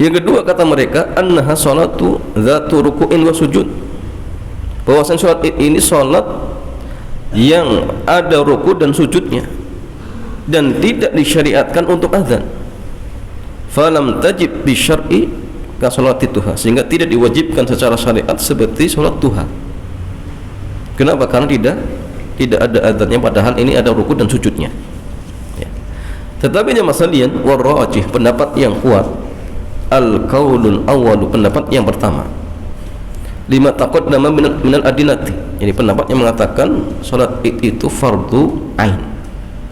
Yang kedua kata mereka, annaha salatu dzatu ruku'in wa sujud. Bahwasanya salat Id ini salat yang ada ruku dan sujudnya dan tidak disyariatkan untuk azan. Falam tajib bi syar'i ka salati duha, sehingga tidak diwajibkan secara syariat seperti salat duha. Kenapa? Karena tidak ada azannya, padahal ini ada ruku dan sujudnya. Ya. Tetapi jemaah sekalian, warrajih, pendapat yang kuat, al-qaulul awwalu, pendapat yang pertama, lima taqaddama minal adillati, ini pendapat yang mengatakan salat Id itu fardu ain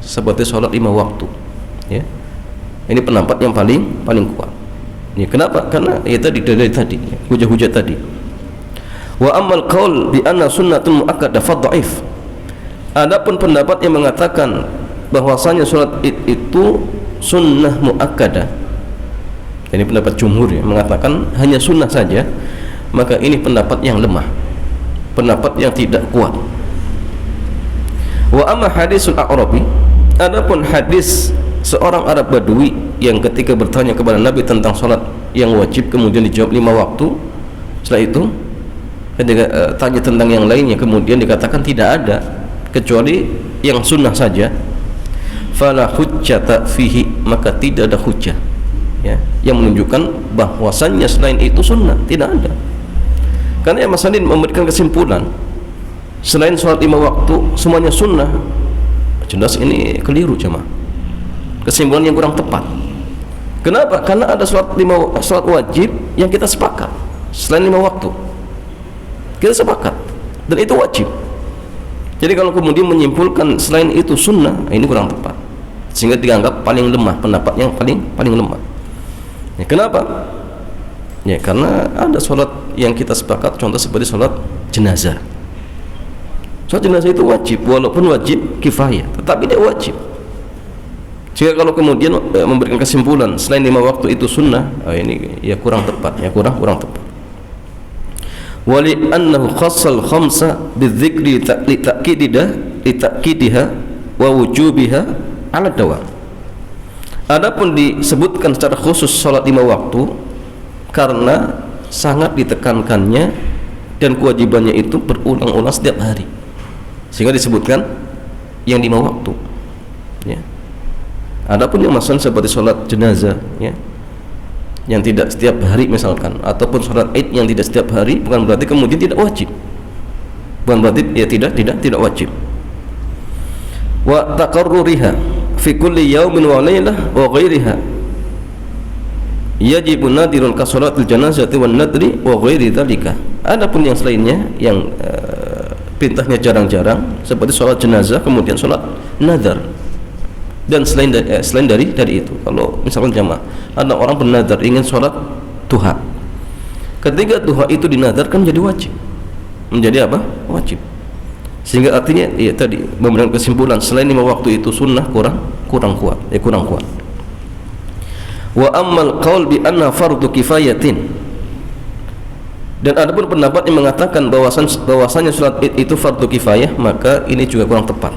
seperti salat 5 waktu, ya. Ini pendapat yang paling kuat. Ini kenapa? Karena ya tadi dari tadi hujah-hujah tadi. Wa ammal qaul bi anna sunnatun muakkadah fa dhaif. Adapun pendapat yang mengatakan bahwasanya salat Id itu sunnah muakkadah, ini pendapat jumhur, ya, mengatakan hanya sunnah saja, maka ini pendapat yang lemah, pendapat yang tidak kuat. Wa amma hadisul a'rabi, adapun hadis seorang Arab Badui yang ketika bertanya kepada Nabi tentang salat yang wajib kemudian dijawab 5 waktu, setelah itu ketika tanya tentang yang lainnya kemudian dikatakan tidak ada kecuali yang sunnah saja, fala hujjata fihi, maka tidak ada hujjah, ya, yang menunjukkan bahwasannya selain itu sunnah, tidak ada. Karena Mas Hadin memberikan kesimpulan selain sholat 5 waktu semuanya sunnah, jelas ini keliru jemaah, kesimpulan yang kurang tepat. Kenapa? Karena ada sholat wajib yang kita sepakat selain 5 waktu, kita sepakat dan itu wajib. Jadi kalau kemudian menyimpulkan selain itu sunnah, ini kurang tepat, sehingga dianggap paling lemah, pendapat yang paling lemah. Ya, kenapa? Ya karena ada sholat yang kita sepakat, contoh seperti sholat jenazah. Sholat jenazah itu wajib, walaupun wajib kifayah, tetapi dia wajib. Jika kalau kemudian memberikan kesimpulan selain 5 waktu itu sunnah, ini ya kurang tepat, ya kurang tepat. Wali annahu khassal khamsa bidzikri lita'kidiha wa wujubiha ala dawam. Adapun disebutkan secara khusus salat 5 waktu karena sangat ditekankannya dan kewajibannya itu berulang-ulang setiap hari, sehingga disebutkan yang 5 waktu, ya. Adapun yang masalah seperti salat jenazah, ya, yang tidak setiap hari misalkan, ataupun salat Id yang tidak setiap hari, bukan berarti kemudian tidak wajib, bukan berarti ya tidak wajib. Wa taqarruriha fi kulli yaumin wa lailah wa ghairiha yajibu nadirun ka salatil janazati wan nadri wa ghairi dzalika. Adapun yang selainnya yang perintahnya jarang-jarang seperti salat jenazah kemudian salat nadar, dan selain dari itu, kalau misalkan jamaah ada orang bernadar ingin sholat duha, ketika duha itu dinadarkan jadi wajib, menjadi apa? Wajib. Sehingga artinya ya tadi memberikan kesimpulan selain 5 waktu itu sunnah kurang kuat. Wa ammal qaul bi anna fardu kifayatin, dan adapun pendapat yang mengatakan bahwasanya salat Id itu fardu kifayah, maka ini juga kurang tepat.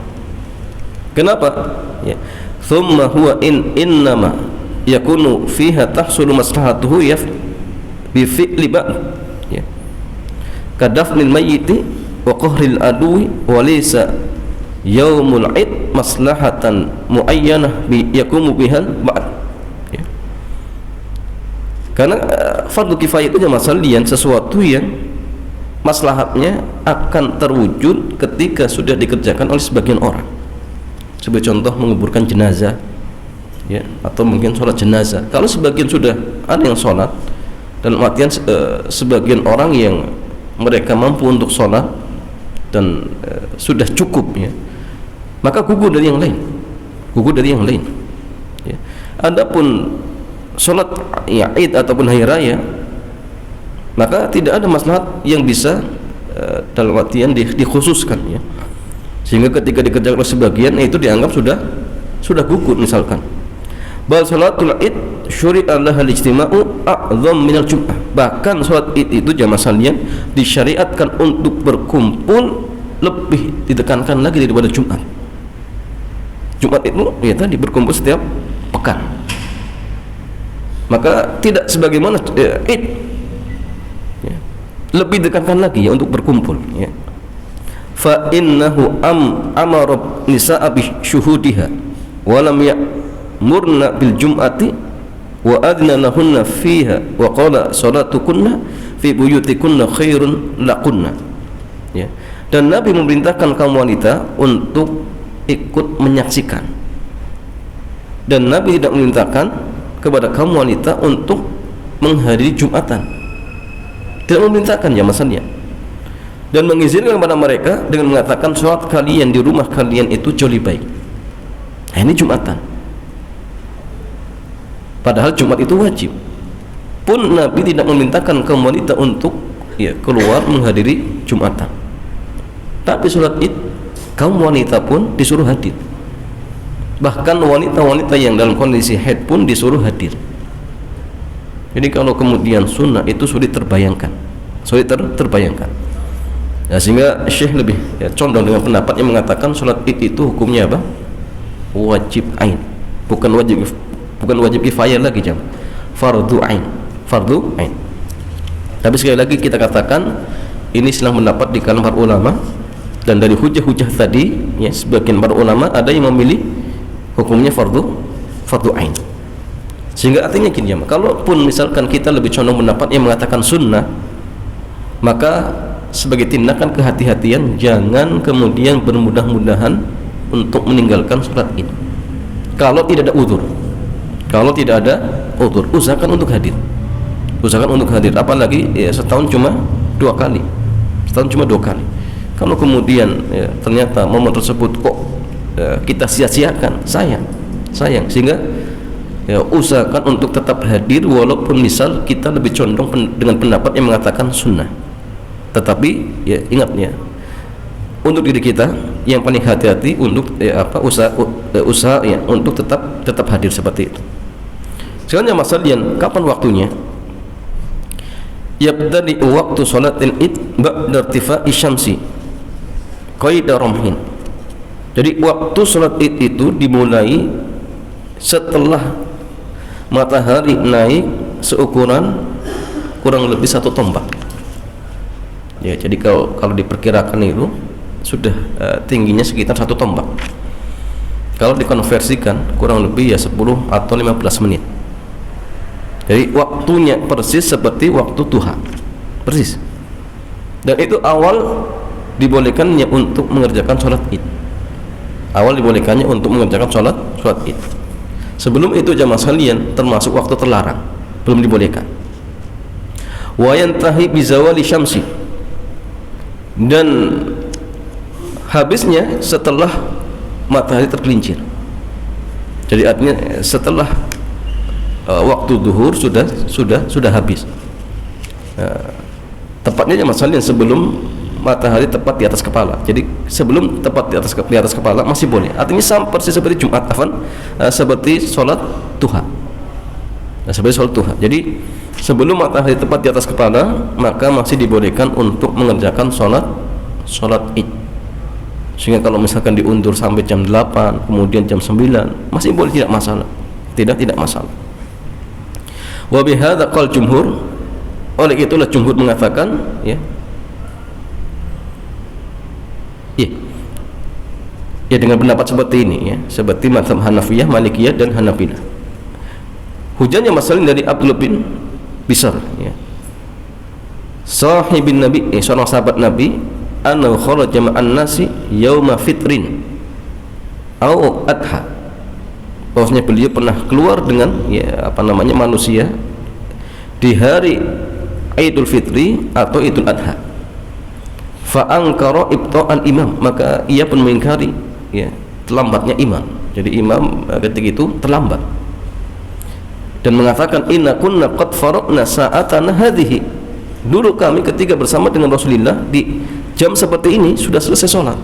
Kenapa? Ya. Thumma huwa innama yakunu fiha tahsulu maslahatuhu bi fi'li ba'd, ya, kadafnil mayyiti wa qahril adwi wa laysa yaumul Id maslahatan muayyanah bi yakumu bihal ba'd, ya. Karena fardu kifayah itu masalian sesuatu yang maslahatnya akan terwujud ketika sudah dikerjakan oleh sebagian orang. Sebagai contoh menguburkan jenazah, ya, atau mungkin sholat jenazah. Kalau sebagian sudah ada yang sholat, dan artian sebagian orang yang mereka mampu untuk sholat dan sudah cukup, ya, maka gugur dari yang lain, ya. Adapun sholat ya Id ataupun hari raya, maka tidak ada maslahat yang bisa dalam artian dikhususkan, ya, sehingga ketika dikerjakan oleh sebagian itu dianggap sudah gugur misalkan. Bal salatul Id syuri'a laha al-ijtima'u a'dham minal jum'ah, bahkan salat Id itu jamaah sekalian disyariatkan untuk berkumpul lebih ditekankan lagi daripada Jumat. Jumat itu ya tadi berkumpul setiap pekan, maka tidak sebagaimana Id ya. Lebih dekatkan lagi ya untuk berkumpul ya. Fa innahu amara nisaa bi syuhudiha wa lam ya'murna bil jum'ati wa adna lahunna fiha wa qala salatukunna fi buyutikunna khairun lakunna ya. Dan Nabi memerintahkan kaum wanita untuk ikut menyaksikan, dan Nabi tidak memerintahkan kepada kaum wanita untuk menghadiri Jumatan, tidak memerintahkan ya maksudnya, dan mengizinkan kepada mereka dengan mengatakan sholat kalian di rumah kalian itu jauh lebih baik. Nah, ini Jumatan, padahal Jumat itu wajib pun Nabi tidak memerintahkan kaum wanita untuk ya keluar menghadiri Jumatan. Tapi sholat Id kaum wanita pun disuruh hadir, bahkan wanita-wanita yang dalam kondisi haid pun disuruh hadir. Jadi kalau kemudian sunnah itu sulit terbayangkan, terbayangkan ya, sehingga Syekh lebih ya, condong dengan pendapat yang mengatakan sholat Id itu hukumnya apa? Wajib ain, bukan wajib kifayah lagi, jam fardu ain. Tapi sekali lagi kita katakan ini silang pendapat di kalangan para ulama, dan dari hujah-hujah tadi ya, sebagian para ulama ada yang memilih hukumnya fardu ain. Sehingga artinya gini ya, kalaupun misalkan kita lebih condong pendapat yang mengatakan sunnah, maka sebagai tindakan kehati-hatian jangan kemudian bermudah-mudahan untuk meninggalkan sholat Id kalau tidak ada udzur. Usahakan untuk hadir, apalagi ya, setahun cuma dua kali. Kalau kemudian ya, ternyata momen tersebut kok kita sia-siakan, sayang, sehingga ya, usahakan untuk tetap hadir walaupun misal kita lebih condong dengan pendapat yang mengatakan sunnah. Tetapi ya ingat ya, untuk diri kita yang paling hati-hati untuk usaha ya, untuk tetap hadir seperti itu. Sekarang masalahnya kapan waktunya? Yabtadi waktu sholatil Id ba'da irtifa'i syamsi qaida ramhin. Jadi waktu sholat Id itu dimulai setelah matahari naik seukuran kurang lebih 1 tombak ya. Jadi kalau diperkirakan itu sudah tingginya sekitar 1 tombak. Kalau dikonversikan kurang lebih ya 10 atau 15 menit. Jadi waktunya persis seperti waktu duha, persis. Dan itu awal dibolehkannya untuk mengerjakan sholat Id. Sholat Id. Sebelum itu jamaah sekalian termasuk waktu terlarang, belum dibolehkan. Wa yantahi bi zawali syamsi, dan habisnya setelah matahari tergelincir. Jadi artinya setelah waktu duhur sudah habis. Tepatnya jamaah sekalian sebelum matahari tepat di atas kepala. Jadi sebelum tepat di atas kepala masih boleh. Artinya persis seperti Jumat, seperti sholat duha. Jadi sebelum matahari tepat di atas kepala, maka masih dibolehkan untuk mengerjakan sholat Id. Sehingga kalau misalkan diundur sampai jam 8, kemudian jam 9, masih boleh, tidak masalah. Tidak masalah. Wa bihadza qal jumhur, oleh itulah jumhur mengatakan ya, dengan pendapat seperti ini ya, seperti mazhab Hanafiyah, Malikiyah dan Hanafilah. Hujannya masalah dari Abdullah bin Bishr ya, sahibin Nabi, seorang sahabat Nabi, annahu kharaja ma'an nasi yauma fitrin au adha. Bahwasanya beliau pernah keluar dengan manusia di hari Idul Fitri atau Idul Adha. Fa angkara ibta'al imam, maka ia pun mengingkari ya terlambatnya imam. Jadi imam ketika itu terlambat dan mengatakan inna kunna qad faradna sa'atana hadhihi. Dulu kami ketika bersama dengan Rasulullah di jam seperti ini sudah selesai sholat.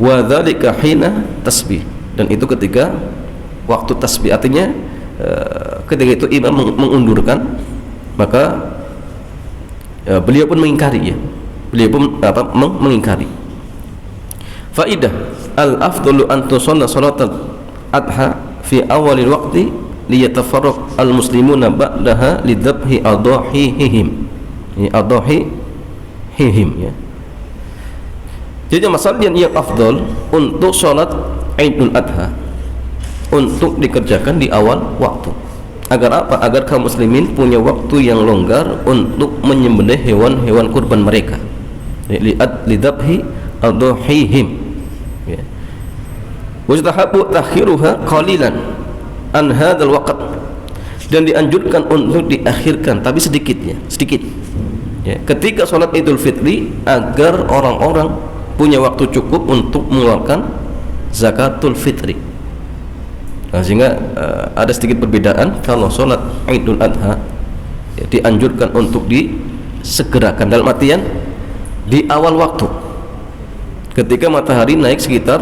Wa dzalika hina tasbih, dan itu ketika waktu tasbih, artinya ketika itu imam mengundurkan, maka beliau pun mengingkari ya. Faidah al-afdalu an tusalla salatal adha fi awalil waqti liyatafarraq al-muslimuna ba'daha lidhabhi adhahihim. Ini adhahihim ya. Jadi masalah yang afdal untuk sholat Idul Adha untuk dikerjakan di awal waktu. Agar apa? Agar kaum muslimin punya waktu yang longgar untuk menyembelih hewan-hewan kurban mereka. Lidhabhi adhahihim. Ya. Wastahabu takhiruha qalilan an hadzal waqt, dan dianjurkan untuk diakhirkan tapi sedikit. Ya. Ketika sholat Idul Fitri agar orang-orang punya waktu cukup untuk mengeluarkan zakatul fitri. Nah, sehingga ada sedikit perbedaan kalau sholat Idul Adha ya, dianjurkan untuk disegerakan dalam artian di awal waktu ketika matahari naik sekitar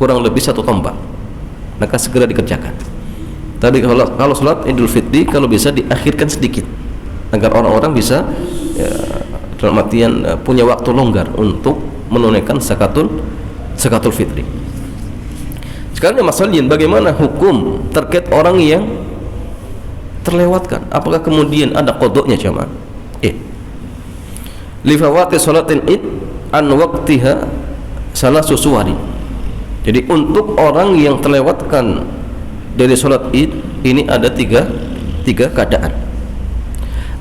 kurang lebih 1 tombak, maka segera dikerjakan. Tapi kalau sholat Idul Fitri kalau bisa diakhirkan sedikit agar orang-orang bisa ya, dalam artian punya waktu longgar untuk menunaikan zakatul fitri. Sekarang masalahnya bagaimana hukum terkait orang yang terlewatkan? Apakah kemudian ada qadanya jamaah? Li fawati sholatin id an waqtiha salasu suwari. Jadi untuk orang yang terlewatkan dari sholat id ini ada tiga keadaan.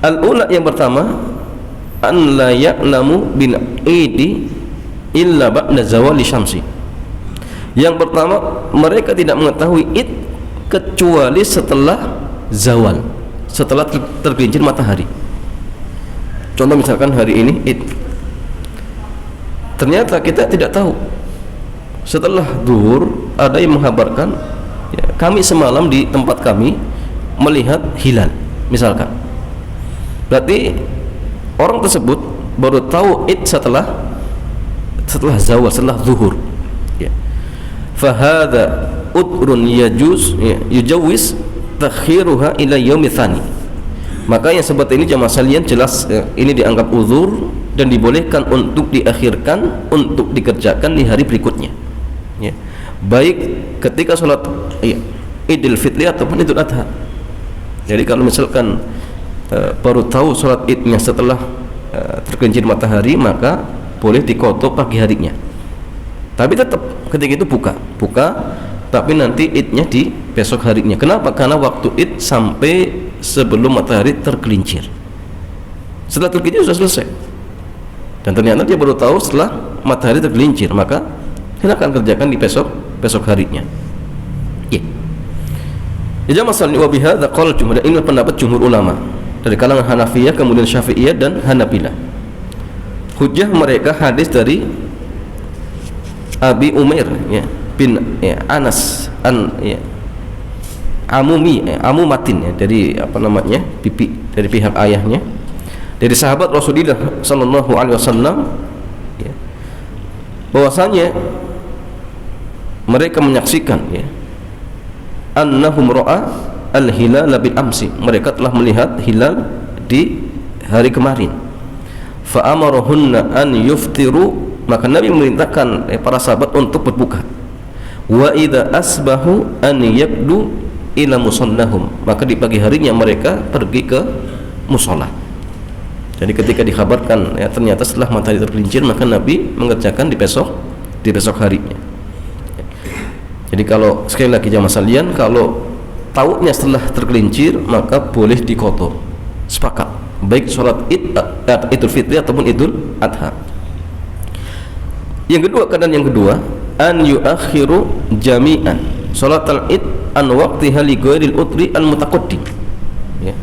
Al-ula yang pertama, an la ya'lamu bin idi illa ba'da zawali syamsi. Yang pertama, mereka tidak mengetahui id kecuali setelah zawal, setelah tergelincir matahari. Contoh misalkan hari ini id, ternyata kita tidak tahu. Setelah zuhur ada yang menghabarkan ya, kami semalam di tempat kami melihat hilal misalkan. Berarti orang tersebut baru tahu id setelah zawal, setelah zuhur ya. Fahada udrun yujawis takhiruha ila yaumi tsani. Maka yang seperti ini jamaah sekalian jelas ya, ini dianggap uzur dan dibolehkan untuk diakhirkan untuk dikerjakan di hari berikutnya ya. Baik ketika sholat ya, Idul Fitri ataupun Idul Adha. Jadi kalau misalkan baru tahu sholat idnya setelah tergelincir matahari, maka boleh dikoto pagi harinya. Tapi tetap ketika itu buka, tapi nanti idnya di besok harinya. Kenapa? Karena waktu id sampai sebelum matahari tergelincir. Setelah tergelincir sudah selesai. Dan ternyata dia baru tahu setelah matahari tergelincir, maka silakan kerjakan di besok harinya. Ya. Jadi masalahnya wa bihadza qala jumhur, ini pendapat jumhur ulama dari kalangan Hanafiyah, kemudian Syafi'iyah dan Hanabilah. Hujjah mereka hadis dari Abi Umair ya, bin ya, Anas Amumatin ya, dari apa namanya pipi dari pihak ayahnya, dari sahabat Rasulullah sallallahu alaihi wasallam ya, bahwasanya mereka menyaksikan ya, annahum ra'a al-hilal bil amsi, mereka telah melihat hilal di hari kemarin. Fa amarahunna an yuftiru, maka Nabi memerintahkan para sahabat untuk berbuka. Wa idza asbahu an yabdu ila musallahum, maka di pagi harinya mereka pergi ke musalla. Jadi ketika dikabarkan ya, ternyata setelah matahari tergelincir, maka Nabi mengerjakan di besok harinya. Jadi kalau sekali lagi jamaah sekalian, kalau tahunya setelah tergelincir, maka boleh dikoto, sepakat, baik sholat Idul Fitri ataupun Idul Adha. Yang kedua, keadaan yang kedua, an yuakhiru jami'an sholatal id an waqtiha li ghairil utri al mutaqaddim ya.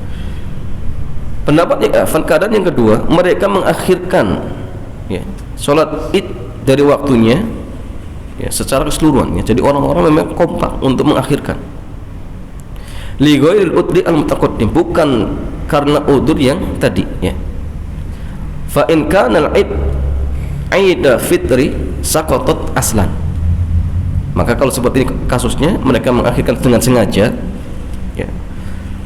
Pendapatnya keadaan yang kedua, mereka mengakhirkan ya, sholat id dari waktunya ya, secara keseluruhan ya. Jadi orang-orang memang kompak untuk mengakhirkan li ghairil utri al mutaqaddim, bukan karena udzur yang tadi ya. Fa in kana al id Aida fitri sakotot aslan, maka kalau seperti ini kasusnya, mereka mengakhirkan dengan sengaja ya.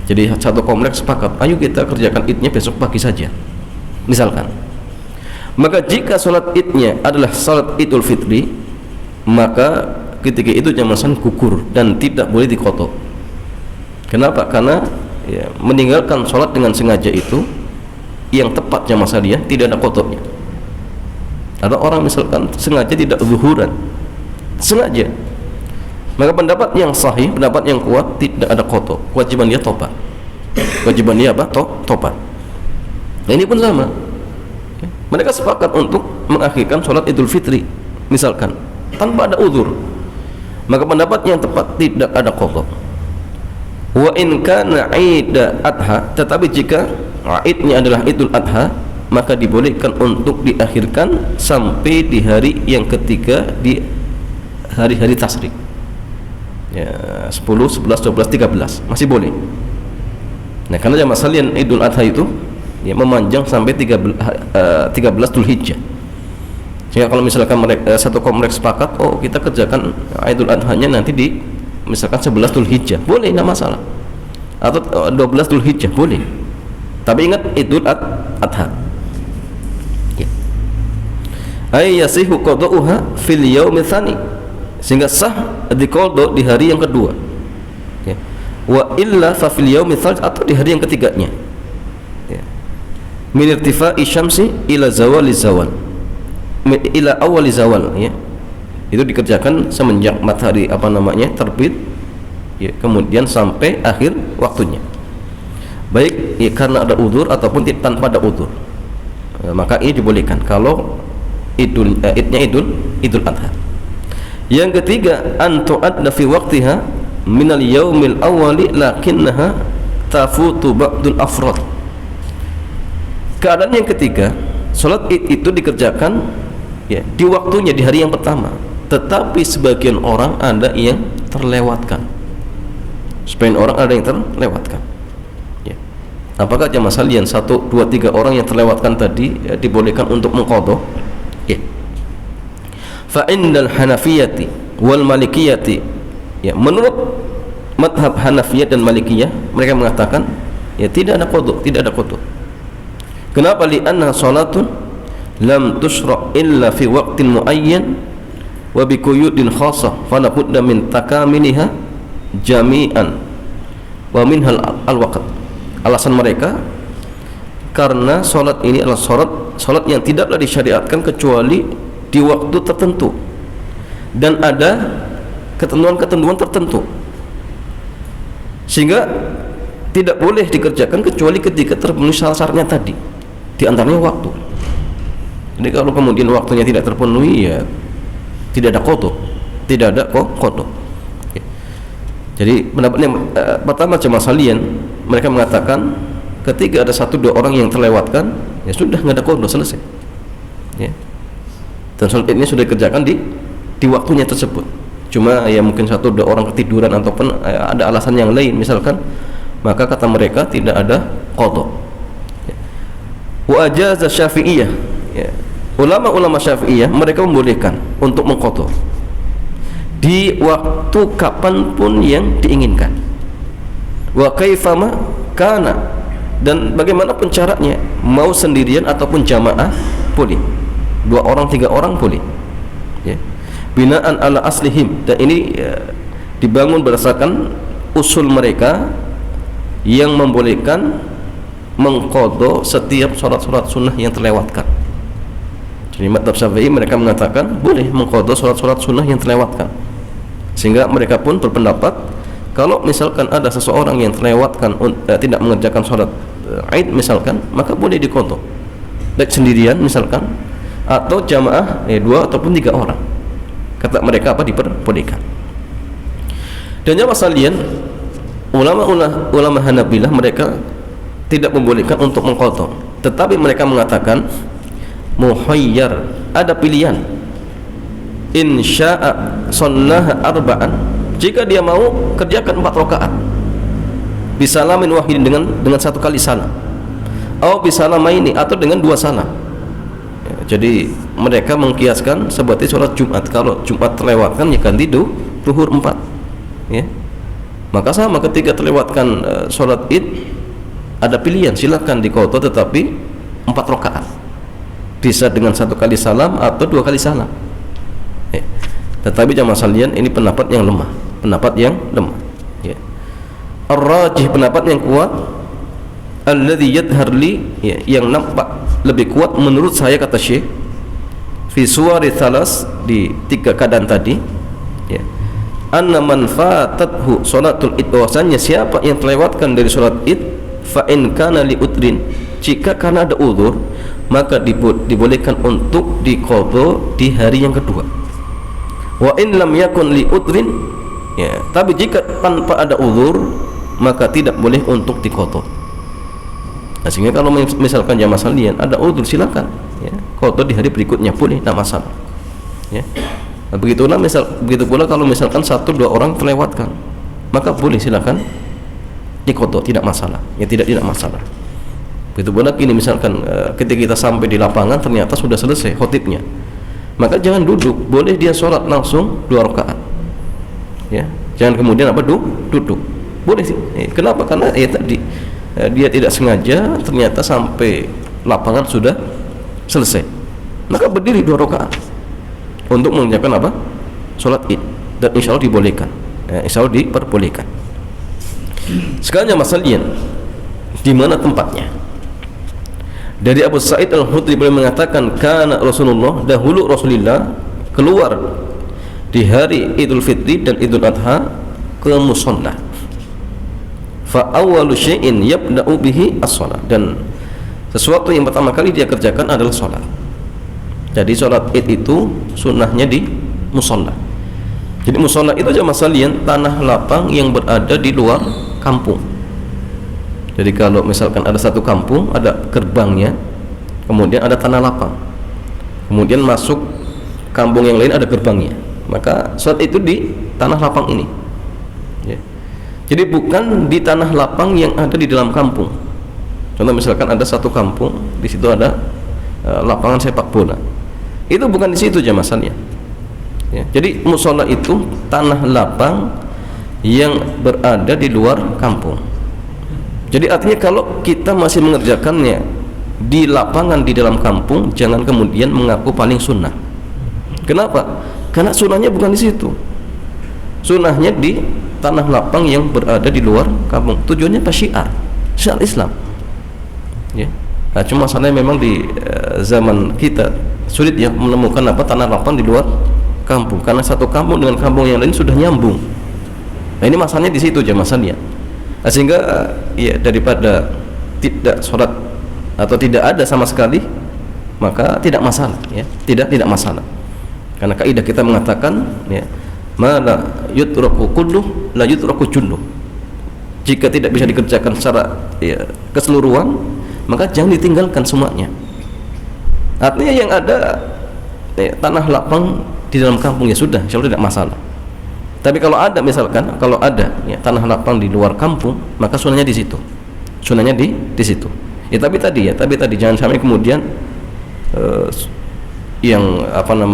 Jadi satu kompleks sepakat, ayo kita kerjakan idnya besok pagi saja misalkan. Maka jika sholat idnya adalah sholat Idul Fitri, maka ketika itu jamaah gugur dan tidak boleh diqadha. Kenapa? Karena ya, meninggalkan sholat dengan sengaja itu yang tepat jamaah saliyah tidak ada qadha-nya. Ada orang misalkan sengaja tidak zuhuran, sengaja, maka pendapat yang sahih, pendapat yang kuat, tidak ada qadha, kewajiban dia tobat. Kewajiban dia apa? Tobat. Nah, ini pun sama, mereka sepakat untuk mengakhirkan sholat Idul Fitri misalkan tanpa ada uzur, maka pendapat yang tepat tidak ada qadha. Wa in kana 'ida adha, tetapi jika idnya adalah Idul Adha, maka dibolehkan untuk diakhirkan sampai di hari yang ketiga, di hari-hari tasyrik ya, 10, 11, 12, 13 masih boleh. Nah, karena jamaah sekalian Idul Adha itu ya memanjang sampai 13 Dzulhijjah. Sehingga kalau misalkan mereka, satu kaum mereka sepakat, oh kita kerjakan Idul Adha-nya nanti di misalkan 11 Dzulhijjah, boleh, tidak masalah. Atau 12 Dzulhijjah, boleh. Tapi ingat Idul Adha. Ya. Ay yasihu qada'uha fil yaumi tsani, sehingga sah diqadha di hari yang kedua. Ya. Wa illa fa fil yaumi tsalits, atau di hari yang ketiganya. Ya. Min irtifa'i syamsi ila zawali zawal, ila awali zawal, ya. Itu dikerjakan semenjak matahari terbit, ya, kemudian sampai akhir waktunya, baik ya, karena ada udzur ataupun tanpa ada udzur, maka ini dibolehkan kalau idnya Idul Adha. Yang ketiga, an tu'adda fi waqtiha minal yaumil awwali lakinnaha tafutu ba'dul afrad. Keadaan yang ketiga, salat Id itu dikerjakan ya di waktunya di hari yang pertama, tetapi sebagian orang ada yang terlewatkan. Sebagian orang ada yang terlewatkan. Ya. Apakah jamaah sekalian 1, 2, 3 orang yang terlewatkan tadi ya, dibolehkan untuk mengqadha? Ya. Fa indal Hanafiyati wal Malikiyati, ya, menurut madhab Hanafiyah dan Malikiyah, mereka mengatakan ya tidak ada qadha, tidak ada qadha. Kenapa? Li'anna salatun lam tushra' illa fi waqtin muayyan wa bi quyudin khassah fala budda min takamiliha jami'an wa minhal al-waqt. Alasan mereka karena salat ini adalah salat yang tidaklah disyariatkan kecuali di waktu tertentu dan ada ketentuan-ketentuan tertentu, sehingga tidak boleh dikerjakan kecuali ketika terpenuhi syarat-syaratnya tadi, di antaranya waktu. Jadi kalau kemudian waktunya tidak terpenuhi, ya tidak ada qadha, tidak ada qadha. Jadi pendapatnya pertama jamaah sekalian, mereka mengatakan ketika ada 1-2 orang yang terlewatkan, ya sudah, nggak ada qadha, selesai. Ya. Dan salat ini sudah dikerjakan di waktunya tersebut. Cuma ya mungkin 1-2 orang ketiduran ataupun ada alasan yang lain misalkan, maka kata mereka tidak ada qadha. Ya. Wa ajaza Syafi'iyah, ya. Ulama-ulama Syafi'iyah mereka membolehkan untuk mengqadha di waktu kapanpun yang diinginkan. Wa kaifama kana, dan bagaimanapun caranya, mau sendirian ataupun jamaah boleh, 2 orang 3 orang boleh, ya. Binaan ala aslihim, dan ini ya, dibangun berdasarkan usul mereka yang membolehkan mengqadha setiap sholat-sholat sunnah yang terlewatkan. Jadi madhab Syafi'i mereka mengatakan boleh mengqadha sholat-sholat sunnah yang terlewatkan, sehingga mereka pun berpendapat kalau misalkan ada seseorang yang terlewatkan tidak mengerjakan sholat Id misalkan, maka boleh diqadha, baik sendirian misalkan atau jamaah 2 ataupun 3 orang. Kata mereka diperbolehkan. Dan jamaah sekalian, ulama Hanabilah mereka tidak membolehkan untuk mengqadha, tetapi mereka mengatakan muhayyar, ada pilihan. In sya'a shallaha arba'an, jika dia mau kerjakan 4 rakaat bisalamin wahidin, dengan 1 kali salam, atau bisalamaini, atau dengan 2 salam. Ya, jadi mereka mengkiaskan seperti sholat Jumat, kalau Jumat terlewatkan ya ganti zuhur 4, ya. Maka sama ketika terlewatkan sholat Id, ada pilihan, silakan diqadha tetapi 4 rakaat, bisa dengan 1 kali salam atau 2 kali salam, ya. Tetapi jamaah sekalian, ini pendapat yang lemah, ya. Ar-rajih, pendapat yang kuat, alladzi yadhhar li, ya, yang nampak lebih kuat menurut saya, kata Syekh, fi suwari thalas, di 3 keadaan tadi, ya, anna man fatathu salatul id, bahwasanya siapa yang terlewatkan dari salat id, fa in kana li udrin, jika karena ada uzur, maka dibolehkan untuk diqadha di hari yang kedua. Wa in lam yakun li udrin, ya, tapi jika tanpa ada uzur, maka tidak boleh untuk diqadha. Nah, sehingga kalau misalkan jamaah sekalian ada uzur, silakan, ya, qadha di hari berikutnya boleh, tidak masalah, ya. Nah, begitu pula kalau misalkan 1-2 orang terlewatkan, maka boleh, silakan diqadha, tidak masalah, ya, tidak masalah. Begitu pula gini, misalkan ketika kita sampai di lapangan ternyata sudah selesai khotibnya, maka jangan duduk, boleh dia sholat langsung 2 rakaat, ya, jangan kemudian duduk, boleh sih. Kenapa? Karena tadi dia tidak sengaja, ternyata sampai lapangan sudah selesai, maka berdiri 2 rakaat untuk mengerjakan apa? Sholat id, dan insya Allah dibolehkan, insya Allah diperbolehkan. Sekarang masalahnya di mana tempatnya? Dari Abu Sa'id Al-Khudri beliau mengatakan, kana Rasulullah, dahulu Rasulullah keluar di hari Idul Fitri dan Idul Adha ke musalla. Fa awwalu syai'in yabda'u bihi as-shalah, dan sesuatu yang pertama kali dia kerjakan adalah salat. Jadi salat Id itu sunnahnya di musalla. Jadi musalla itu jamaah sekalian tanah lapang yang berada di luar kampung. Jadi kalau misalkan ada satu kampung, ada gerbangnya, kemudian ada tanah lapang, kemudian masuk kampung yang lain ada gerbangnya, maka salat itu di tanah lapang ini, ya. Jadi bukan di tanah lapang yang ada di dalam kampung. Contoh misalkan ada satu kampung, di situ ada lapangan sepak bola, itu bukan di situ jamaah sekalian, ya. Jadi mushola itu tanah lapang yang berada di luar kampung. Jadi artinya kalau kita masih mengerjakannya di lapangan di dalam kampung, jangan kemudian mengaku paling sunnah. Kenapa? Karena sunnahnya bukan di situ. Sunnahnya di tanah lapang yang berada di luar kampung. Tujuannya apa? Syiar Islam, ya. Nah, cuma masalahnya memang di zaman kita sulit ya menemukan apa tanah lapang di luar kampung, karena satu kampung dengan kampung yang lain sudah nyambung. Nah, ini masalahnya di situ jamaah sekalian. Nah, sehingga ya daripada tidak sholat atau tidak ada sama sekali, maka tidak masalah, ya, tidak masalah. Karena kaidah kita mengatakan, ya, mala yutraku kulluh la yutraku junduh. Jika tidak bisa dikerjakan secara, ya, keseluruhan, maka jangan ditinggalkan semuanya. Artinya yang ada, ya, tanah lapang di dalam kampung, ya sudah, insyaallah tidak masalah. Tapi kalau ada misalkan, ya, tanah lapang di luar kampung, maka sunnahnya di situ. Sunnahnya di situ. Ya tapi tadi jangan sampai kemudian yang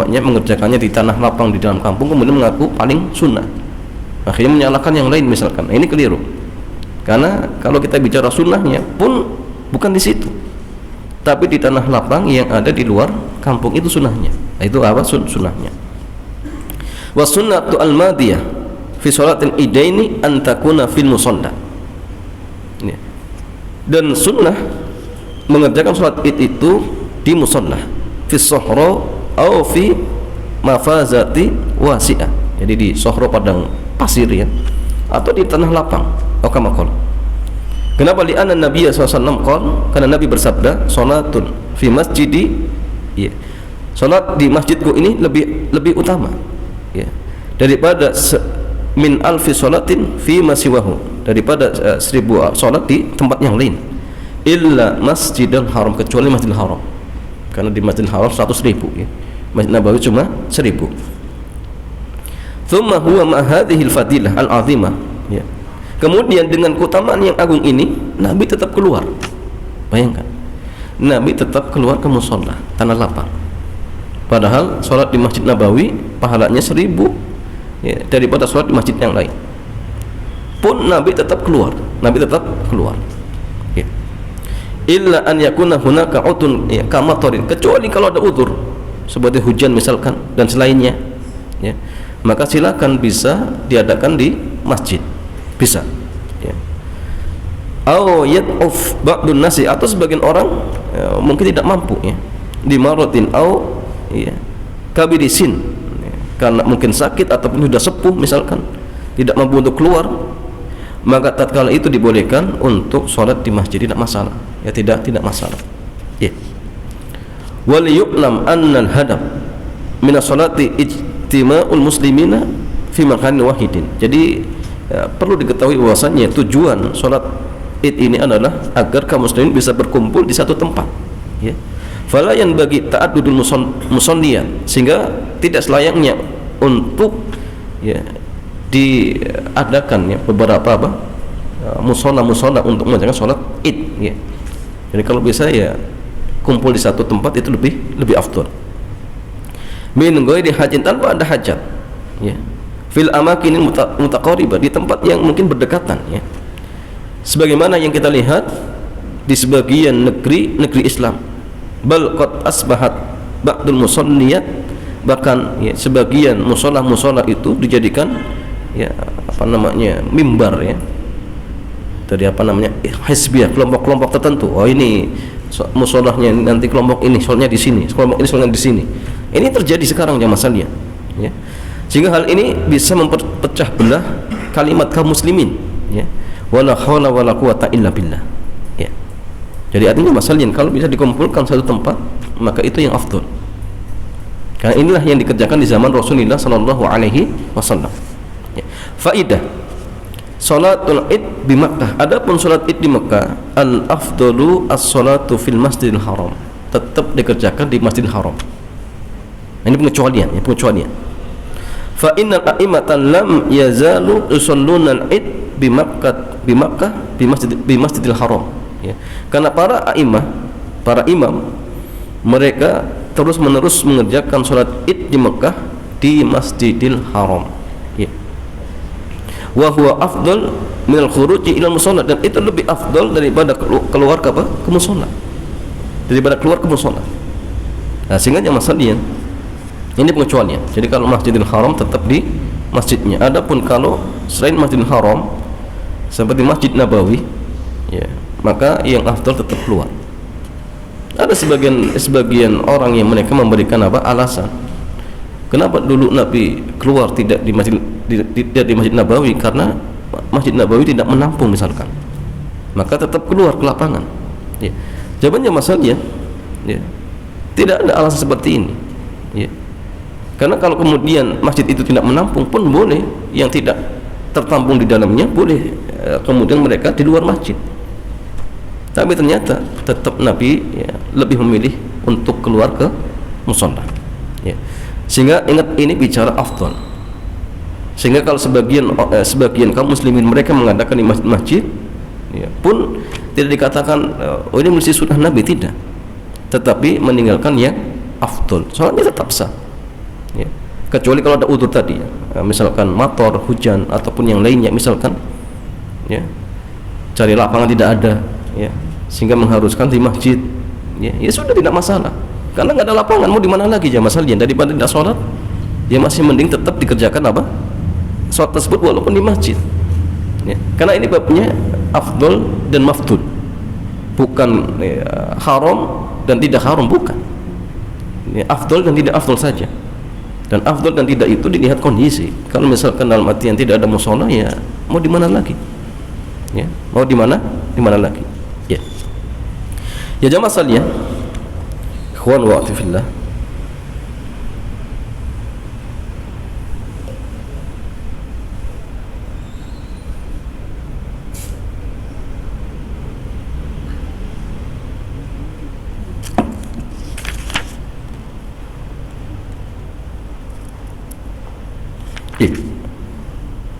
mengerjakannya di tanah lapang di dalam kampung kemudian mengaku paling sunnah. Akhirnya menyalahkan yang lain misalkan. Nah, ini keliru. Karena kalau kita bicara sunnahnya pun bukan di situ. Tapi di tanah lapang yang ada di luar kampung itu sunnahnya. Nah, itu apa sunnahnya? Wa sunnatu al-madiyah fi sholatil idaini an takuna fil musalla. Ya. Dan sunnah mengerjakan sholat id itu di musalla, fi sohra atau fi mafazati wasi'ah. Jadi di sohro, padang pasir, ya, atau di tanah lapang. Kama qala. Kenapa? Li'anna Nabi sallallahu alaihi wasallam karena Nabi bersabda, sholatun fi masjidi, ya, sholat di masjidku ini lebih utama, ya, daripada min alfi sholatin fi masiwahu, daripada 1000 sholat di tempat yang lain, illa masjidil haram, kecuali masjidil haram, karena di masjidil haram 100.000, ya. Masjid Nabawi cuma 1000. Thumma huwa ma hadhil fadilah al-azimah, ya. Kemudian dengan keutamaan yang agung ini, Nabi tetap keluar. Bayangkan, Nabi tetap keluar ke musholla tanah lapang. Padahal sholat di Masjid Nabawi pahalanya 1000, ya, daripada sholat di masjid yang lain. Pun Nabi tetap keluar. Ya. Illa an yakuna hunaka utun, ya, kamatorin, kecuali kalau ada udzur seperti hujan misalkan dan selainnya, ya, maka silakan bisa diadakan di masjid, bisa, ya. Au yad'uf ba'dun nasi, atau sebagian orang mungkin tidak mampu, ya, di marotin au, ya, kabirisin, ya, karena mungkin sakit ataupun sudah sepuh misalkan, tidak mampu untuk keluar, maka tatkala itu dibolehkan untuk sholat di masjid, tidak masalah, ya, tidak masalah, ya. Wal yu'lam anna al-hadaf min as-salati ijtima'ul muslimina fi makanin wahidin. Jadi perlu diketahui bahwasanya tujuan sholat Id ini adalah agar kaum muslimin bisa berkumpul di satu tempat, ya. Fala yanbaghi ta'addudul musalliyan, sehingga tidak selayaknya untuk, ya, diadakan, ya, beberapa musola untuk menjalankan sholat Id, ya. Jadi kalau bisa, ya, kumpul di satu tempat itu lebih afdal. Min ghairi hajin, tanpa ada hajat, ya, fil amakin mutaqaribah, di tempat yang mungkin berdekatan, ya. Sebagaimana yang kita lihat di sebagian negeri Islam, bal qad asbahat ba'dul musalliyat, bahkan, ya, sebagian musola itu dijadikan, ya, mimbar, ya, dari hizbiyah, kelompok-kelompok tertentu. Oh, ini musolahnya nanti kelompok ini sholatnya di sini, kelompok ini sholatnya di sini. Ini terjadi sekarang jamaah sekalian, ya. Sehingga hal ini bisa memperpecah belah kalimat kaum muslimin, ya. Wala haula wala quwata illa billah, ya. Jadi artinya masalahnya kalau bisa dikumpulkan satu tempat, maka itu yang afdal. Karena inilah yang dikerjakan di zaman Rasulullah sallallahu alaihi wasallam, ya. Faidah salatul Id di Makkah. Adapun salat Id di Makkah, al afdalu as-salatu fil Masjidil Haram, tetap dikerjakan di Masjidil Haram. Ini pengecualian, ya, pengecualian. Fa innal a'immatan lam yazalu yusalluna al-Id bi Makkah bi Masjidil Haram, ya. Karena para imam mereka terus-menerus mengerjakan salat Id di Makkah di Masjidil Haram, ya. Wa huwa afdal min al-khuruji ila al-musalla, dan itu lebih afdal daripada keluar ke musalla, daripada keluar ke musalla. Nah, sehingga yang masalahnya ini pengecualian. Jadi kalau Masjidil Haram tetap di masjidnya. Adapun kalau selain Masjidil Haram seperti Masjid Nabawi, ya, maka yang afdal tetap keluar. Ada sebagian orang yang mereka memberikan alasan kenapa dulu Nabi keluar tidak di Masjid Nabawi, karena Masjid Nabawi tidak menampung misalkan, maka tetap keluar ke lapangan, ya. Jawabannya masalahnya, ya, tidak ada alasan seperti ini, ya. Karena kalau kemudian masjid itu tidak menampung pun boleh, yang tidak tertampung di dalamnya boleh, kemudian mereka di luar masjid. Tapi ternyata tetap Nabi, ya, lebih memilih untuk keluar ke musalla, ya. Sehingga ingat, ini bicara afdal. Sehingga kalau sebagian kaum muslimin mereka mengadakan di masjid, ya, pun tidak dikatakan oh ini mesti sunnah Nabi, tidak, tetapi meninggalkan yang afdal, soalnya tetap sah, ya. Kecuali kalau ada udzur tadi, ya, misalkan mator, hujan ataupun yang lainnya, misalkan, ya, cari lapangan tidak ada, ya, sehingga mengharuskan di masjid, ya, ya sudah, tidak masalah. Karena nggak ada lapangan, mau di mana lagi jamaah sekalian? Daripada tidak sholat, ya masih mending tetap dikerjakan sholat tersebut walaupun di masjid, ya. Karena ini babnya afdol dan mafdul, bukan, ya, haram dan tidak haram, bukan, ya, afdol dan tidak afdol saja. Dan afdol dan tidak itu dilihat kondisi. Kalau misalkan dalam artian tidak ada mushola, ya mau di mana lagi, ya, mau di mana lagi, ya. Ya jamaah sekalian, ikhwan wa akhwati fillah,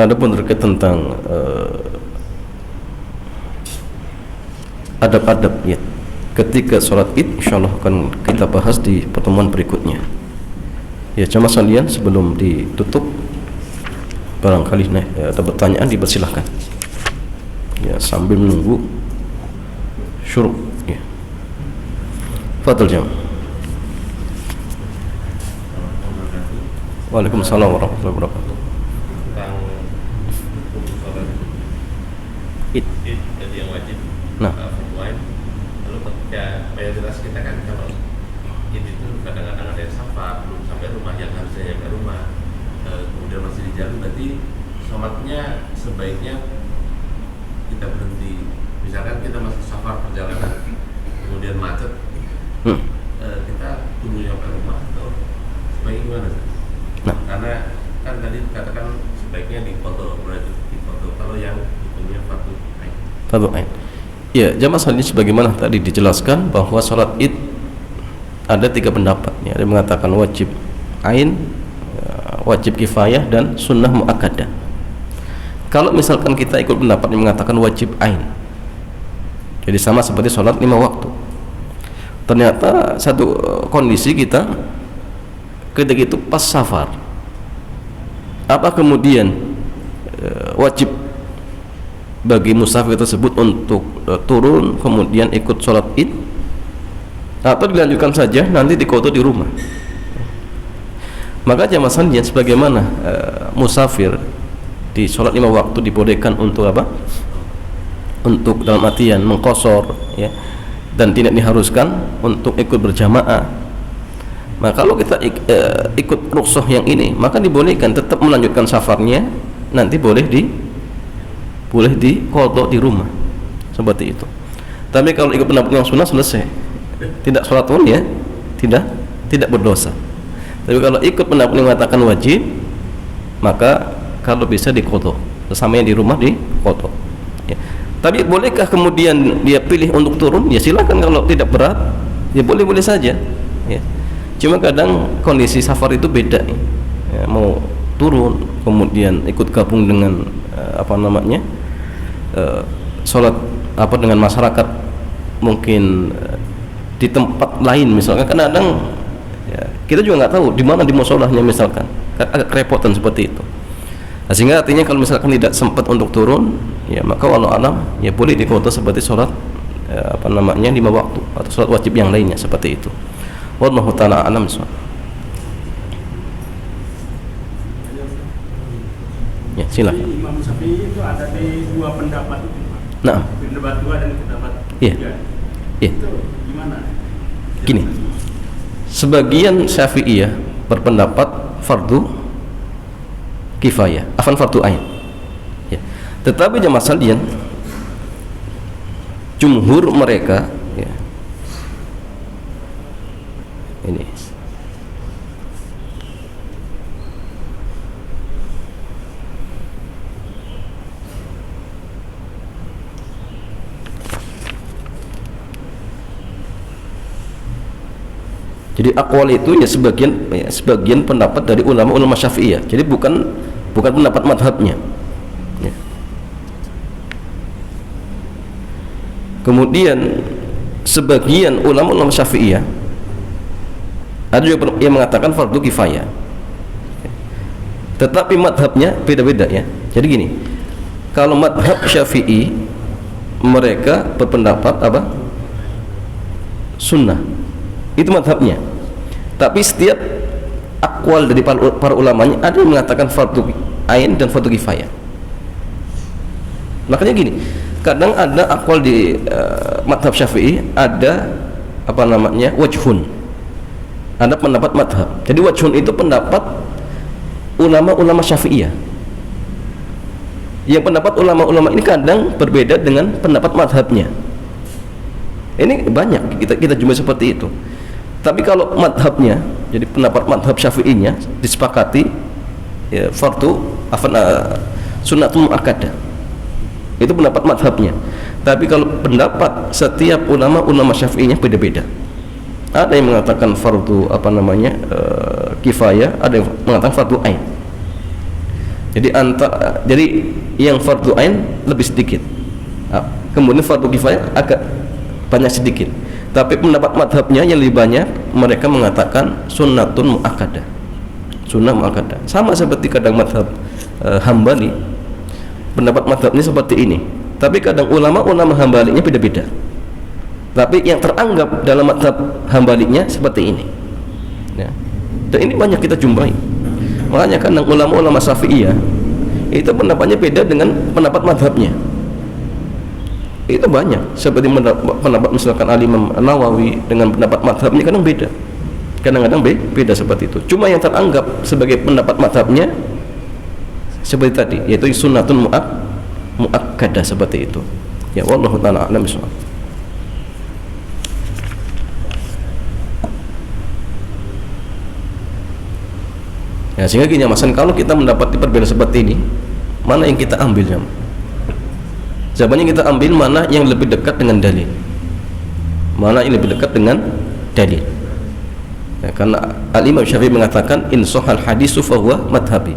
adapun terkait tentang adab-adab, ya, ketika sholat Id, insyaallah akan kita bahas di pertemuan berikutnya. Ya jamaah sekalian, sebelum ditutup, barangkali ada pertanyaan dipersilahkan, ya, sambil menunggu syuruk, ya. Fadhil jamaah. Waalaikumsalam warahmatullahi wabarakatuh. Tentang hukum sholat Id. id jadi yang wajib Nah. lain. Lalu ketika mayoritas kita kan kalau id itu kadang-kadang ada yang safar belum sampai rumah, yang harusnya sampai rumah kemudian masih di jalan, berarti sholatnya sebaiknya kita berhenti. Misalkan kita masih safar perjalanan kemudian macet, kita tunggu sampai rumah atau sebaiknya gimana? Nah. Karena kan tadi dikatakan sebaiknya dipoto, berarti dipoto kalau yang hukumnya fardu ain. Fardu ain. Ya, jamaah sekalian, sebagaimana tadi dijelaskan bahwa sholat id ada 3 pendapat. Ya, ada yang mengatakan wajib ain, wajib kifayah, dan sunnah muakkadah. Kalau misalkan kita ikut pendapat yang mengatakan wajib ain, jadi sama seperti sholat 5 waktu. Ternyata satu kondisi kita ketika itu pas safar, apa kemudian wajib bagi musafir tersebut untuk turun kemudian ikut sholat id, atau dilanjutkan saja nanti dikoto di rumah? Maka jamaah sekalian, sebagaimana musafir di sholat 5 waktu dibolehkan untuk apa? Untuk dalam artian mengqashar, ya, dan tidak diharuskan untuk ikut berjamaah. Maka kalau kita ikut rukhsah yang ini, maka dibolehkan tetap melanjutkan safarnya, nanti boleh diqadha di rumah, seperti itu. Tapi kalau ikut pendapat yang sunnah, selesai, tidak sholat pun ya tidak berdosa. Tapi kalau ikut pendapat yang mengatakan wajib, maka kalau bisa diqadha, sesamanya di rumah diqadha, ya. Tapi bolehkah kemudian dia pilih untuk turun? Ya silakan, kalau tidak berat ya boleh-boleh saja, ya. Cuma kadang kondisi safar itu beda, ya, mau turun kemudian ikut gabung dengan sholat dengan masyarakat mungkin di tempat lain, misalkan. Kadang ya, kita juga nggak tahu di mana di musholahnya, misalkan agak kerepotan seperti itu. Nah, sehingga artinya kalau misalkan tidak sempat untuk turun, ya maka walau alam ya boleh diqadha seperti sholat 5 waktu atau sholat wajib yang lainnya, seperti itu. Wallahu ta'ala alam. Ya, silakan. Imam Syafi'i itu ada di 2 pendapat itu. Nah, pendapat 2 dan pendapat 3. Iya. Iya. Itu gimana? Gini, sebagian Syafi'iyah berpendapat fardu kifayah, fardu ain. Ya. Tetapi jamaah sekalian, jumhur mereka, ya, ini jadi aqwal itu ya sebagian pendapat dari ulama-ulama Syafi'iyah. Jadi bukan pendapat madhabnya, ya. Kemudian sebagian ulama-ulama Syafi'iyah ada juga yang mengatakan fardu kifayah, tetapi madhabnya beda-beda, ya. Jadi gini, kalau madhab Syafi'i mereka berpendapat sunnah, itu madhabnya. Tapi setiap akwal dari para ulamanya ada yang mengatakan fardu ain dan fardu kifayah. Makanya gini, kadang ada akwal di madhab Syafi'i, ada wajhun, ada pendapat madhab. Jadi wajhun itu pendapat ulama-ulama Syafi'iyah. Yang pendapat ulama-ulama ini kadang berbeda dengan pendapat madhabnya. Ini banyak kita jumpai seperti itu. Tapi kalau madhabnya, jadi pendapat madhab Syafi'inya disepakati, ya, fardu sunnatul muakkadah, itu pendapat madhabnya. Tapi kalau pendapat setiap ulama Syafi'inya beda-beda. Ada yang mengatakan fardu kifayah, ada yang mengatakan fardu ain. Jadi yang fardu ain lebih sedikit, kemudian fardu kifayah agak banyak sedikit. Tapi pendapat madhabnya yang lebih banyak, mereka mengatakan sunnatun muakkadah, sunnah muakkadah. Sama seperti kadang madhab Hambali, pendapat madhabnya seperti ini. Tapi kadang ulama Hambalinya beda-beda. Tapi yang teranggap dalam madhab Hambalinya seperti ini, ya. Dan ini banyak kita jumpai. Makanya kan ulama-ulama Syafi'iyah itu pendapatnya beda dengan pendapat madhabnya. Itu banyak, seperti pendapat misalkan Al-Imam Nawawi dengan pendapat madhabnya kadang beda, kadang-kadang beda seperti itu. Cuma yang teranggap sebagai pendapat madhabnya seperti tadi, yaitu sunnatun muakkadah seperti itu. Ya, wallahu ta'ala a'lam bishawab. Ya, sehingga gini Mas, kalau kita mendapati perbedaan seperti ini, mana yang kita ambil jam? Jawabannya kita ambil mana yang lebih dekat dengan dalil. Mana yang lebih dekat dengan dalil. Ya, karena Al-Imam Syafi'i mengatakan in sahal hadisu fahuwa madhabi.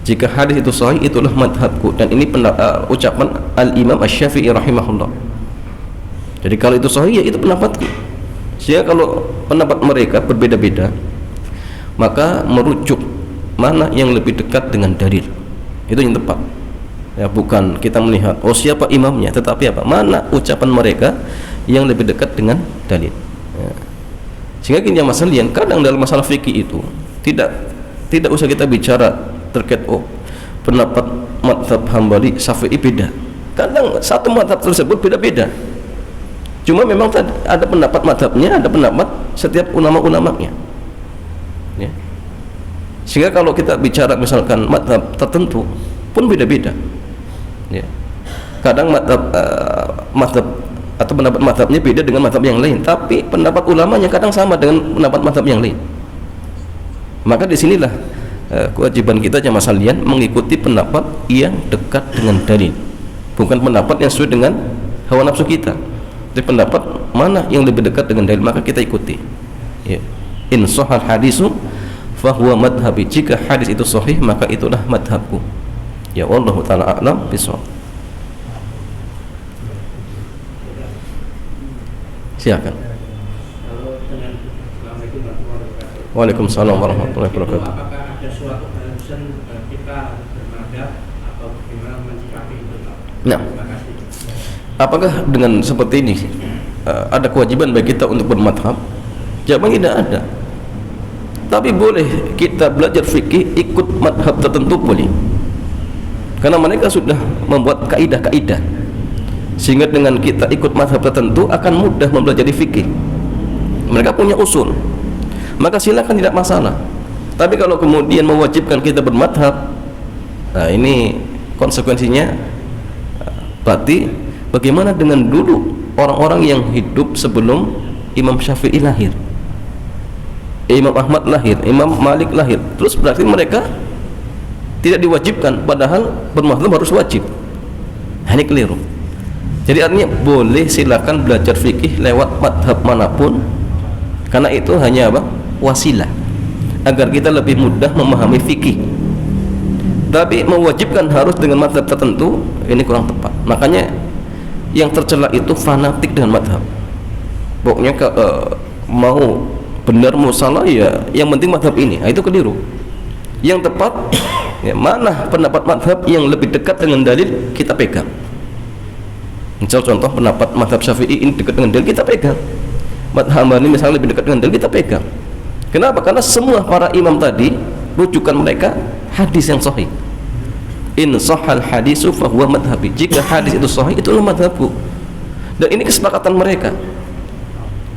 Jika hadis itu sahih, itulah madhabku. Dan ini ucapan Al-Imam Asy-Syafi'i rahimahullah. Jadi kalau itu sahih, ya itu pendapatku. Sehingga kalau pendapat mereka berbeda-beda, maka merujuk mana yang lebih dekat dengan dalil, itu yang tepat. Ya, bukan kita melihat oh siapa imamnya, tetapi apa, mana ucapan mereka yang lebih dekat dengan dalil. Ya. Sehingga gini ya Mas Lian, kadang dalam masalah fikih itu tidak usah kita bicara terkait oh pendapat mazhab Hambali Syafi'i beda. Kadang satu mazhab tersebut beda-beda. Cuma memang ada pendapat mazhabnya, ada pendapat setiap ulama-ulamanya. Ya. Sehingga kalau kita bicara misalkan mazhab tertentu pun beda-beda. Ya. Kadang mazhab atau pendapat mazhabnya beda dengan mazhab yang lain, tapi pendapat ulamanya kadang sama dengan pendapat mazhab yang lain. Maka disinilah kewajiban kita jamaah sekalian mengikuti pendapat yang dekat dengan dalil, bukan pendapat yang sesuai dengan hawa nafsu kita. Jadi pendapat mana yang lebih dekat dengan dalil, maka kita ikuti. Ya. In sahal hadisu fahuwa madhabi. Jika hadis itu sahih, maka itulah madhabku. Ya, wallahu ta'ala a'lam bishawab. Silakan. Waalaikumsalam warahmatullahi wabarakatuh. Apakah ada suatu keharusan kita bermadhab atau bagaimana menyikapi itu? Nah, apakah dengan seperti ini ada kewajiban bagi kita untuk bermadhab? Jawabannya tidak ada. Tapi boleh kita belajar fikih ikut madhab tertentu, boleh. Karena mereka sudah membuat kaidah-kaidah, sehingga dengan kita ikut madhab tertentu akan mudah mempelajari fikih. Mereka punya usul, maka silakan, tidak masalah. Tapi kalau kemudian mewajibkan kita bermadhab, nah ini konsekuensinya berarti bagaimana dengan dulu orang-orang yang hidup sebelum Imam Syafi'i lahir, Imam Ahmad lahir, Imam Malik lahir, terus berarti mereka tidak diwajibkan, padahal bermadhab harus wajib. Ini keliru. Jadi artinya boleh, silakan belajar fikih lewat madhab manapun, karena itu hanya apa? Wasilah agar kita lebih mudah memahami fikih. Tapi mewajibkan harus dengan madhab tertentu, ini kurang tepat. Makanya yang tercela itu fanatik dengan madhab. Pokoknya mau benar mau salah ya, yang penting madhab ini. Nah, itu keliru. Yang tepat ya, mana pendapat madhab yang lebih dekat dengan dalil, kita pegang. Misal contoh pendapat madhab Syafi'i ini dekat dengan dalil, kita pegang. Madhab Hambali misalnya lebih dekat dengan dalil, kita pegang. Kenapa? Karena semua para imam tadi rujukan mereka hadis yang sahih. In sahal hadisu fahuwa madhabi. Jika hadis itu sahih, itulah madhabku. Dan ini kesepakatan mereka.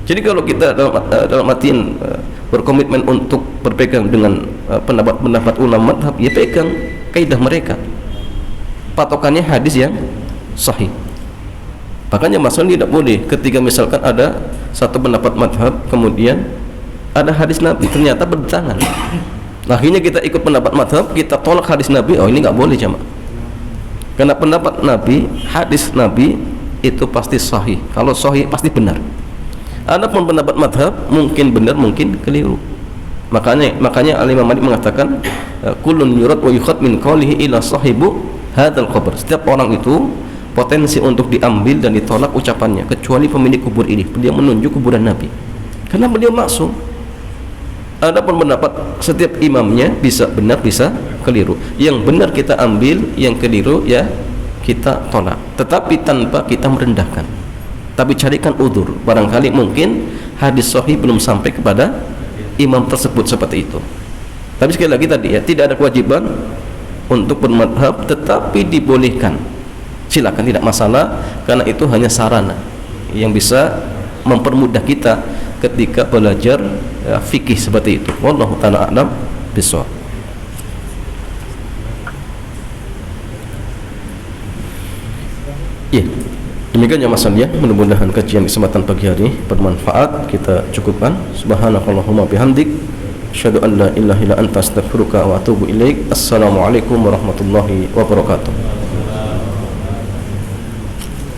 Jadi kalau kita dalam artian berkomitmen untuk berpegang dengan pendapat ulama madhab, ya pegang kaidah mereka, patokannya hadis yang sahih. Makanya masalah tidak boleh ketika misalkan ada satu pendapat madhab, kemudian ada hadis Nabi ternyata bertentangan, akhirnya kita ikut pendapat madhab, kita tolak hadis Nabi. Oh, ini nggak boleh jamaah, karena pendapat Nabi, hadis Nabi itu pasti sahih. Kalau sahih pasti benar. Adapun pendapat madhab mungkin benar, mungkin keliru. Makanya Al-Imam Malik mengatakan kullun yurad wa yukhad min qawlihi ila sahibu hadzal qabr. Setiap orang itu potensi untuk diambil dan ditolak ucapannya, kecuali pemilik kubur ini. Beliau menunjuk kuburan Nabi karena beliau maksum. Adapun pendapat setiap imamnya bisa benar, bisa keliru. Yang benar kita ambil, yang keliru ya kita tolak, tetapi tanpa kita merendahkan. Tapi carikan udzur, barangkali mungkin hadis sahih belum sampai kepada imam tersebut, seperti itu. Tapi sekali lagi tadi ya, tidak ada kewajiban untuk bermadhab, tetapi dibolehkan. Silakan, tidak masalah, karena itu hanya sarana yang bisa mempermudah kita ketika belajar fikih seperti itu. Wallahu ta'ala a'lam bishawab. Ya, demikian ya Mas ya. Mudah-mudahan kajian kesempatan pagi hari bermanfaat. Kita cukupkan. Subhanakallahumma bihamdik, asyhadu an la ilaha illa anta astaghfiruka wa atubu ilaik. Assalamualaikum warahmatullahi wabarakatuh.